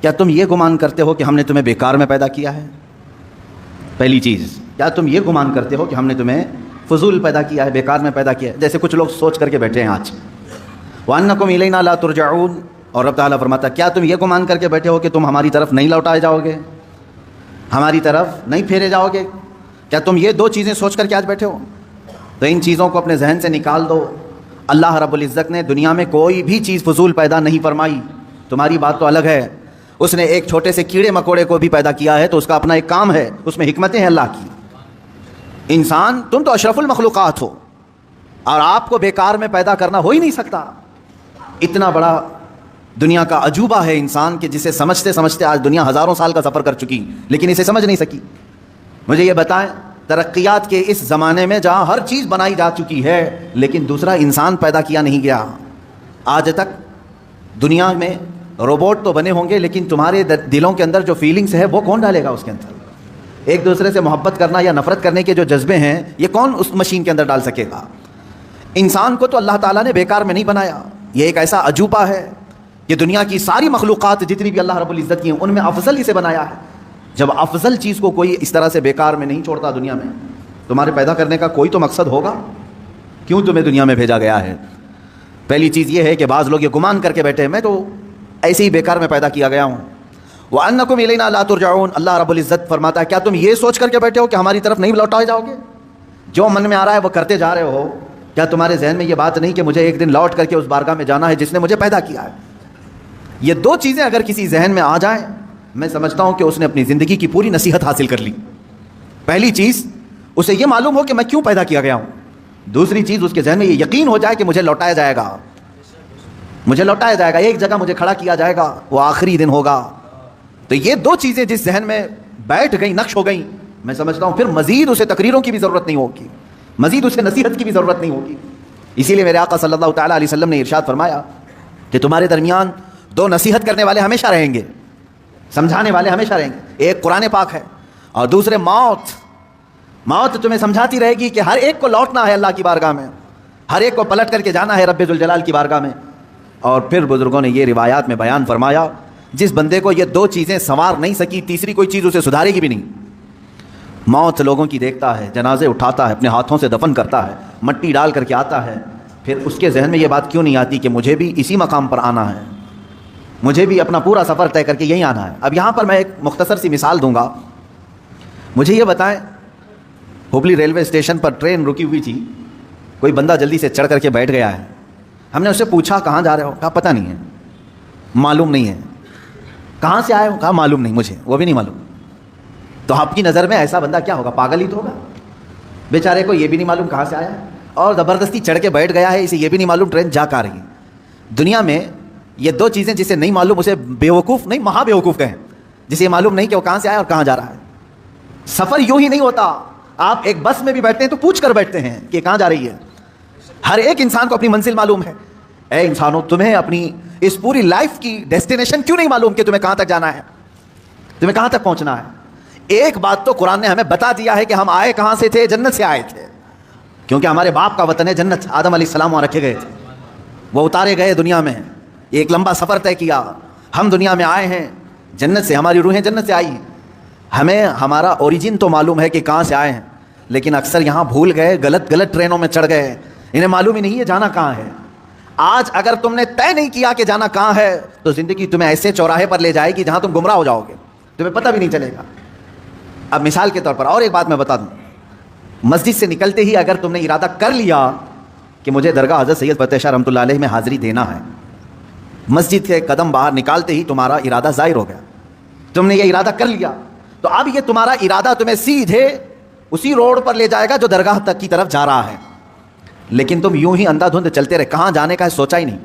کیا تم یہ گمان کرتے ہو کہ ہم نے تمہیں بیکار میں پیدا کیا ہے؟ پہلی چیز، کیا تم یہ گمان کرتے ہو کہ ہم نے تمہیں فضول پیدا کیا ہے، بیکار میں پیدا کیا ہے؟ جیسے کچھ لوگ سوچ کر کے بیٹھے ہیں آج، وَأَنَّكُمْ إِلَيْنَا لَا تُرْجَعُونَ، اور رب تعالیٰ فرماتا ہے کیا تم یہ گمان کر کے بیٹھے ہو کہ تم ہماری طرف نہیں لوٹائے جاؤ گے، ہماری طرف نہیں پھیرے جاؤ گے؟ کیا تم یہ دو چیزیں سوچ کر کے آج بیٹھے ہو؟ تو ان چیزوں کو اپنے ذہن سے نکال دو۔ اللہ رب العزت نے دنیا میں کوئی بھی چیز فضول پیدا نہیں فرمائی۔ تمہاری بات تو الگ ہے، اس نے ایک چھوٹے سے کیڑے مکوڑے کو بھی پیدا کیا ہے تو اس کا اپنا ایک کام ہے، اس میں حکمتیں ہیں اللہ کی۔ انسان، تم تو اشرف المخلوقات ہو، اور آپ کو بیکار میں پیدا کرنا ہو ہی نہیں سکتا۔ اتنا بڑا دنیا کا عجوبہ ہے انسان کہ جسے سمجھتے سمجھتے آج دنیا ہزاروں سال کا سفر کر چکی لیکن اسے سمجھ نہیں سکی۔ مجھے یہ بتائیں، ترقیات کے اس زمانے میں جہاں ہر چیز بنائی جا چکی ہے لیکن دوسرا انسان پیدا کیا نہیں گیا۔ آج تک دنیا میں روبوٹ تو بنے ہوں گے لیکن تمہارے دلوں کے اندر جو فیلنگز ہے وہ کون ڈالے گا اس کے اندر؟ ایک دوسرے سے محبت کرنا یا نفرت کرنے کے جو جذبے ہیں یہ کون اس مشین کے اندر ڈال سکے گا؟ انسان کو تو اللہ تعالیٰ نے بیکار میں نہیں بنایا، یہ ایک ایسا عجوبہ ہے کہ دنیا کی ساری مخلوقات جتنی بھی اللہ رب العزت کی ہیں ان میں افضل اسے بنایا ہے۔ جب افضل چیز کو کوئی اس طرح سے بیکار میں نہیں چھوڑتا دنیا میں، تمہارے پیدا کرنے کا کوئی تو مقصد ہوگا، کیوں تمہیں دنیا میں بھیجا گیا ہے؟ پہلی چیز یہ ہے کہ بعض لوگ یہ گمان کر کے بیٹھے میں تو ایسے ہی بیکار میں پیدا کیا گیا ہوں۔ وَأَنَّكُمْ إِلَيْنَا لَا تُرْجَعُونَ، اللہ رب العزت فرماتا ہے کیا تم یہ سوچ کر کے بیٹھے ہو کہ ہماری طرف نہیں لوٹائے جاؤ گے؟ جو من میں آ رہا ہے وہ کرتے جا رہے ہو، کیا تمہارے ذہن میں یہ بات نہیں کہ مجھے ایک دن لوٹ کر کے اس بارگاہ میں جانا ہے جس نے مجھے پیدا کیا ہے؟ یہ دو چیزیں اگر کسی ذہن میں آ جائیں، میں سمجھتا ہوں کہ اس نے اپنی زندگی کی پوری نصیحت حاصل کر لی۔ پہلی چیز، اسے یہ معلوم ہو کہ میں کیوں پیدا کیا گیا ہوں۔ دوسری چیز، اس کے ذہن میں یہ یقین ہو جائے کہ مجھے لوٹایا جائے گا، مجھے لوٹایا جائے گا، ایک جگہ مجھے کھڑا کیا جائے گا، وہ آخری دن ہوگا۔ تو یہ دو چیزیں جس ذہن میں بیٹھ گئیں، نقش ہو گئیں، میں سمجھتا ہوں پھر مزید اسے تقریروں کی بھی ضرورت نہیں ہوگی، مزید اسے نصیحت کی بھی ضرورت نہیں ہوگی۔ اسی لیے میرے آقا صلی اللہ تعالیٰ علیہ وسلم نے ارشاد فرمایا کہ تمہارے درمیان دو نصیحت کرنے والے ہمیشہ رہیں گے، سمجھانے والے ہمیشہ رہیں گے، ایک قرآن پاک ہے اور دوسرے موت۔ موت تمہیں سمجھاتی رہے گی کہ ہر ایک کو لوٹنا ہے اللہ کی بارگاہ میں، ہر ایک کو پلٹ کر کے جانا ہے رب ذوالجلال کی بارگاہ میں۔ اور پھر بزرگوں نے یہ روایات میں بیان فرمایا جس بندے کو یہ دو چیزیں سنوار نہیں سکی، تیسری کوئی چیز اسے سدھارے گی بھی نہیں۔ موت لوگوں کی دیکھتا ہے، جنازے اٹھاتا ہے، اپنے ہاتھوں سے دفن کرتا ہے، مٹی ڈال کر کے آتا ہے، پھر اس کے ذہن میں یہ بات کیوں نہیں آتی کہ مجھے بھی اسی مقام پر آنا ہے، مجھے بھی اپنا پورا سفر طے کر کے یہیں آنا ہے۔ اب یہاں پر میں ایک مختصر سی مثال دوں گا۔ مجھے یہ بتائیں، ہبلی ریلوے اسٹیشن پر ٹرین رکی ہوئی تھی، کوئی بندہ جلدی سے چڑھ کر کے بیٹھ گیا ہے، ہم نے اس سے پوچھا کہاں جا رہے ہو؟ کہا پتہ نہیں ہے، معلوم نہیں ہے۔ کہاں سے آئے ہو؟ کہا معلوم نہیں مجھے، وہ بھی نہیں معلوم۔ تو آپ کی نظر میں ایسا بندہ کیا ہوگا؟ پاگل ہی تو ہوگا، بیچارے کو یہ بھی نہیں معلوم کہاں سے آیا ہے اور زبردستی چڑھ کے بیٹھ گیا ہے، اسے یہ بھی نہیں معلوم ٹرین جا کہاں رہی ہے۔ دنیا میں یہ دو چیزیں جسے نہیں معلوم اسے بیوقوف نہیں، مہا بیوقوف کہیں، جسے یہ معلوم نہیں کہ وہ کہاں سے آیا اور کہاں جا رہا ہے۔ سفر یوں ہی نہیں ہوتا، آپ ایک بس میں بھی بیٹھتے ہیں تو پوچھ کر بیٹھتے ہیں کہ کہاں جا رہی ہے۔ ہر ایک انسان کو اپنی منزل معلوم ہے۔ اے انسانوں، تمہیں اپنی اس پوری لائف کی ڈیسٹینیشن کیوں نہیں معلوم کہ تمہیں کہاں تک جانا ہے، تمہیں کہاں تک پہنچنا ہے؟ ایک بات تو قرآن نے ہمیں بتا دیا ہے کہ ہم آئے کہاں سے تھے؟ جنت سے آئے تھے، کیونکہ ہمارے باپ کا وطن ہے جنت۔ آدم علیہ السلام وہاں رکھے گئے تھے، وہ اتارے گئے دنیا میں، ایک لمبا سفر طے کیا، ہم دنیا میں آئے ہیں جنت سے، ہماری روحیں جنت سے آئی ہیں۔ ہمیں ہمارا اوریجن تو معلوم ہے کہ کہاں سے آئے ہیں، لیکن اکثر یہاں بھول گئے، غلط ٹرینوں میں چڑھ گئے، انہیں معلوم ہی نہیں ہے جانا کہاں ہے۔ آج اگر تم نے طے نہیں کیا کہ جانا کہاں ہے تو زندگی تمہیں ایسے چوراہے پر لے جائے گی جہاں تم گمراہ ہو جاؤ گے، تمہیں پتہ بھی نہیں چلے گا۔ اب مثال کے طور پر اور ایک بات میں بتا دوں، مسجد سے نکلتے ہی اگر تم نے ارادہ کر لیا کہ مجھے درگاہ حضرت سید فتح شاہ رحمۃ اللہ علیہ میں حاضری دینا ہے، مسجد کے قدم باہر نکالتے ہی تمہارا ارادہ ظاہر ہو گیا، تم نے یہ ارادہ کر لیا، تو اب یہ تمہارا ارادہ تمہیں سیدھے اسی روڈ پر لے جائے گا جو درگاہ تک کی طرف جا رہا ہے۔ لیکن تم یوں ہی اندھا دھند چلتے رہے، کہاں جانے کا ہے سوچا ہی نہیں۔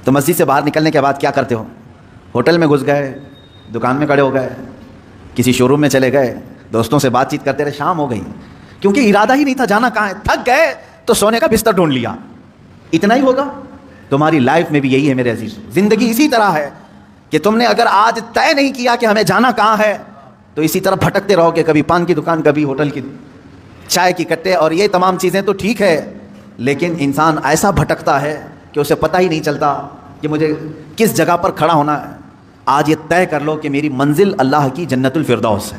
تو مسجد سے باہر نکلنے کے بعد کیا کرتے ہو؟ ہوٹل میں گھس گئے، دکان میں کھڑے ہو گئے، کسی شو روم میں چلے گئے، دوستوں سے بات چیت کرتے رہے، شام ہو گئی، کیونکہ ارادہ ہی نہیں تھا جانا کہاں ہے۔ تھک گئے تو سونے کا بستر ڈھونڈ لیا۔ اتنا ہی ہوگا تمہاری لائف میں بھی، یہی ہے میرے عزیز، زندگی اسی طرح ہے کہ تم نے اگر آج طے نہیں کیا کہ ہمیں جانا کہاں ہے تو اسی طرح بھٹکتے رہو کہ کبھی پان کی دکان، کبھی ہوٹل کی چائے کی کٹے، اور یہ تمام چیزیں تو ٹھیک ہے، لیکن انسان ایسا بھٹکتا ہے کہ اسے پتہ ہی نہیں چلتا کہ مجھے کس جگہ پر کھڑا ہونا ہے۔ آج یہ طے کر لو کہ میری منزل اللہ کی جنت الفردوس ہے.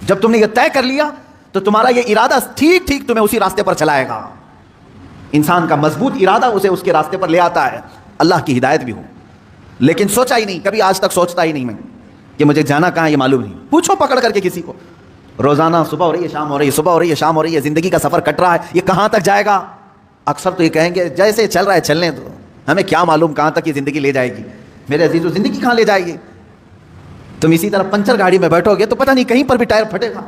جب تم نے یہ طے کر لیا تو تمہارا یہ ارادہ ٹھیک ٹھیک تمہیں اسی راستے پر چلائے گا. انسان کا مضبوط ارادہ اسے اس کے راستے پر لے آتا ہے. اللہ کی ہدایت بھی ہو. لیکن سوچا ہی نہیں, کبھی آج تک سوچتا ہی نہیں میں کہ مجھے جانا کہاں یہ معلوم نہیں. پوچھو پکڑ کر کے کسی کو, روزانہ صبح ہو رہی ہے شام ہو رہی ہے, صبح ہو رہی ہے شام ہو رہی ہے, زندگی کا سفر کٹ رہا ہے, یہ کہاں تک جائے گا؟ اکثر تو یہ کہیں گے جیسے چل رہا ہے چلنے دو, ہمیں کیا معلوم کہاں تک یہ زندگی لے جائے گی. میرے عزیزو, زندگی کہاں لے جائے گی؟ تم اسی طرح پنچر گاڑی میں بیٹھو گے تو پتہ نہیں کہیں پر بھی ٹائر پھٹے گا.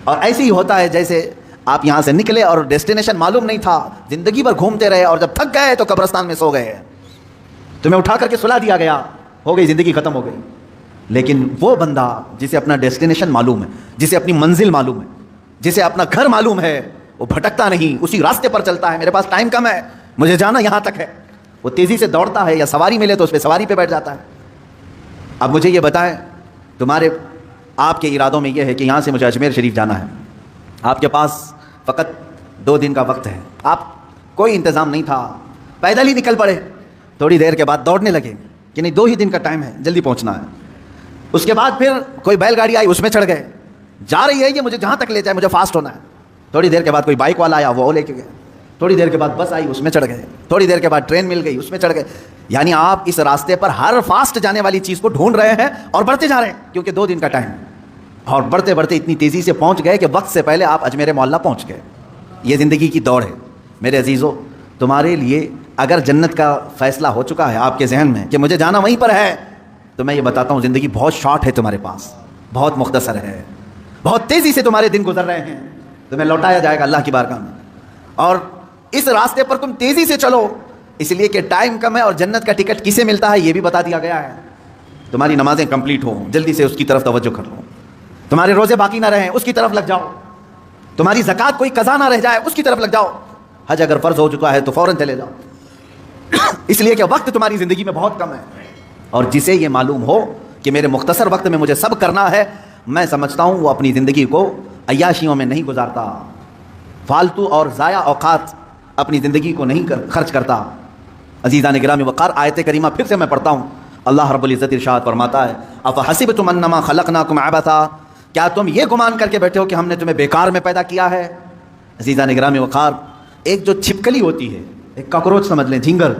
اور ایسے ہی ہوتا ہے جیسے آپ یہاں سے نکلے اور ڈیسٹینیشن معلوم نہیں تھا, زندگی بھر گھومتے رہے اور جب تھک گئے تو قبرستان میں سو گئے. تمہیں اٹھا کر کے سلا دیا گیا, ہو گئی زندگی ختم ہو گئی. لیکن وہ بندہ جسے اپنا ڈیسٹینیشن معلوم ہے, جسے اپنی منزل معلوم ہے, جسے اپنا گھر معلوم ہے, وہ بھٹکتا نہیں, اسی راستے پر چلتا ہے. میرے پاس ٹائم کم ہے, مجھے جانا یہاں تک ہے. وہ تیزی سے دوڑتا ہے, یا سواری ملے تو اس پہ سواری پہ بیٹھ جاتا ہے. اب مجھے یہ بتائیں, آپ کے ارادوں میں یہ ہے کہ یہاں سے مجھے اجمیر شریف جانا ہے. آپ کے پاس فقط 2 دن کا وقت ہے, آپ کوئی انتظام نہیں تھا, پیدل ہی نکل پڑے. تھوڑی دیر کے بعد دوڑنے لگے کہ نہیں 2 ہی دن کا ٹائم ہے, جلدی پہنچنا ہے. اس کے بعد پھر کوئی بیل گاڑی آئی, اس میں چڑھ گئے, جا رہی ہے یہ مجھے جہاں تک لے جائے, مجھے فاسٹ ہونا ہے. تھوڑی دیر کے بعد کوئی بائک والا آیا, وہ لے کے گئے. تھوڑی دیر کے بعد بس آئی, اس میں چڑھ گئے. تھوڑی دیر کے بعد ٹرین مل گئی, اس میں چڑھ گئے. یعنی آپ اس راستے پر ہر فاسٹ جانے والی چیز کو ڈھونڈ رہے ہیں اور بڑھتے جا رہے ہیں, کیونکہ 2 دن کا ٹائم ہے. اور بڑھتے بڑھتے اتنی تیزی سے پہنچ گئے کہ وقت سے پہلے آپ اجمیر معلیٰ پہنچ گئے. یہ زندگی کی دوڑ ہے. میرے عزیزو, تمہارے لیے اگر جنت کا فیصلہ ہو چکا ہے آپ کے ذہن میں کہ مجھے جانا وہیں پر ہے, تو میں یہ بتاتا ہوں زندگی بہت شارٹ ہے تمہارے پاس, بہت مختصر ہے. بہت تیزی سے تمہارے دن گزر رہے ہیں, تمہیں لوٹایا جائے گا اللہ کی بارگاہ میں. اور اس راستے پر تم تیزی سے چلو, اس لیے کہ ٹائم کم ہے, اور جنت کا ٹکٹ کسے ملتا ہے یہ بھی بتا دیا گیا ہے. تمہاری نمازیں کمپلیٹ ہوں, جلدی سے اس کی طرف توجہ کر لو. تمہارے روزے باقی نہ رہیں, اس کی طرف لگ جاؤ. تمہاری زکوٰۃ کوئی قضا نہ رہ جائے, اس کی طرف لگ جاؤ. حج اگر فرض ہو چکا ہے تو فوراً چلے جاؤ, اس لیے کہ وقت تمہاری زندگی میں بہت کم ہے. اور جسے یہ معلوم ہو کہ میرے مختصر وقت میں مجھے سب کرنا ہے, میں سمجھتا ہوں وہ اپنی زندگی کو عیاشیوں میں نہیں گزارتا, فالتو اور ضائع اوقات اپنی زندگی کو نہیں خرچ کرتا. عزیزان گرامی وقار, آیت کریمہ پھر سے میں پڑھتا ہوں. اللہ رب العزت ارشاد فرماتا ہے, افحسبتم انما خلقناکم عبثا, کیا تم یہ گمان کر کے بیٹھے ہو کہ ہم نے تمہیں بیکار میں پیدا کیا ہے؟ عزیزان گرامی وقار, ایک جو چھپکلی ہوتی ہے, ایک کاکروچ سمجھ لیں, جھینگر,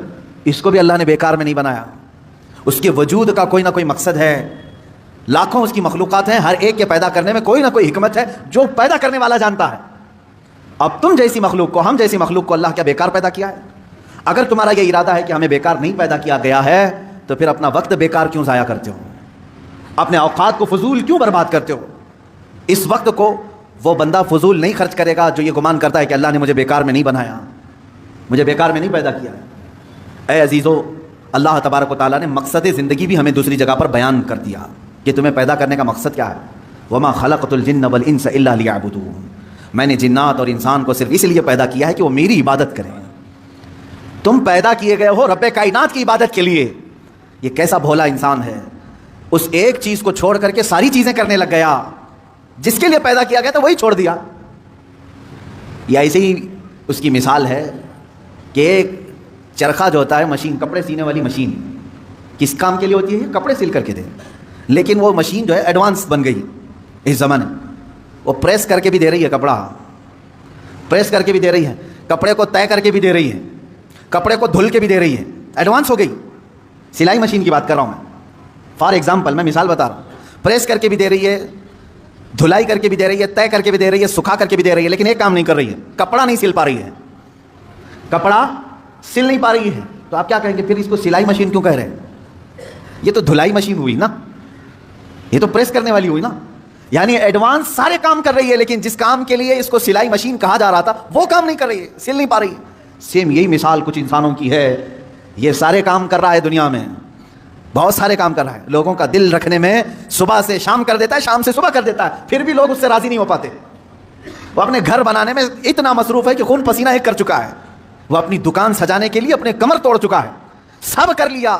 اس کو بھی اللہ نے بیکار میں نہیں بنایا. اس کے وجود کا کوئی نہ کوئی مقصد ہے. لاکھوں اس کی مخلوقات ہیں, ہر ایک کے پیدا کرنے میں کوئی نہ کوئی حکمت ہے جو پیدا کرنے والا جانتا ہے. اب تم جیسی مخلوق کو, ہم جیسی مخلوق کو اللہ کیا بیکار پیدا کیا ہے؟ اگر تمہارا یہ ارادہ ہے کہ ہمیں بیکار نہیں پیدا کیا گیا ہے, تو پھر اپنا وقت بیکار کیوں ضائع کرتے ہو؟ اپنے اوقات کو فضول کیوں برباد کرتے ہو؟ اس وقت کو وہ بندہ فضول نہیں خرچ کرے گا جو یہ گمان کرتا ہے کہ اللہ نے مجھے بیکار میں نہیں بنایا, مجھے بیکار میں نہیں پیدا کیا ہے. اے عزیزو, اللہ تبارک و تعالیٰ نے مقصد زندگی بھی ہمیں دوسری جگہ پر بیان کر دیا کہ تمہیں پیدا کرنے کا مقصد کیا ہے. وما خلقت الجن والانس الا لیعبدون, میں نے جنات اور انسان کو صرف اس لیے پیدا کیا ہے کہ وہ میری عبادت کریں. تم پیدا کیے گئے ہو رب کائنات کی عبادت کے لیے. یہ کیسا بھولا انسان ہے, اس ایک چیز کو چھوڑ کر کے ساری چیزیں کرنے لگ گیا. جس کے لیے پیدا کیا گیا تھا وہی چھوڑ دیا. یا ایسے ہی اس کی مثال ہے کہ ایک چرخہ جو ہوتا ہے, مشین, کپڑے سینے والی مشین, کس کام کے لیے ہوتی ہے؟ کپڑے سل کر کے دے. لیکن وہ مشین جو ہے ایڈوانس بن گئی اس زمانے, وہ پریس کر کے بھی دے رہی ہے, کپڑا پریس کر کے بھی دے رہی ہے, کپڑے کو طے کر کے بھی دے رہی ہے, کپڑے کو دھل کے بھی دے رہی ہے. ایڈوانس ہو گئی. سلائی مشین کی بات کر رہا ہوں میں, فار ایگزامپل میں مثال بتا رہا ہوں. پریس کر کے بھی دے رہی ہے, دھلائی کر کے بھی دے رہی ہے, طے کر کے بھی دے رہی ہے, سکھا کر کے بھی دے رہی ہے, لیکن ایک کام نہیں کر رہی ہے, کپڑا نہیں سل پا رہی ہے. کپڑا سل نہیں پا رہی ہے. تو آپ کیا کہیں گے پھر اس کو سلائی مشین کیوں کہہ رہے ہیں؟ یہ تو دھلائی مشین ہوئی نا, یہ تو پریس کرنے والی ہوئی نا. یعنی ایڈوانس سارے کام کر رہی ہے, لیکن جس کام کے لیے اس کو سلائی مشین کہا جا رہا تھا وہ کام نہیں کر رہی ہے, سل نہیں پا رہی ہے. سیم یہی مثال کچھ انسانوں کی ہے. یہ سارے کام کر رہا ہے دنیا میں, بہت سارے کام کر رہا ہے. لوگوں کا دل رکھنے میں صبح سے شام کر دیتا ہے, شام سے صبح کر دیتا ہے, پھر بھی لوگ اس سے راضی نہیں ہو پاتے. وہ اپنے گھر بنانے میں اتنا مصروف ہے کہ خون پسینہ ایک کر چکا ہے. وہ اپنی دکان سجانے کے لیے اپنے کمر توڑ چکا ہے. سب کر لیا,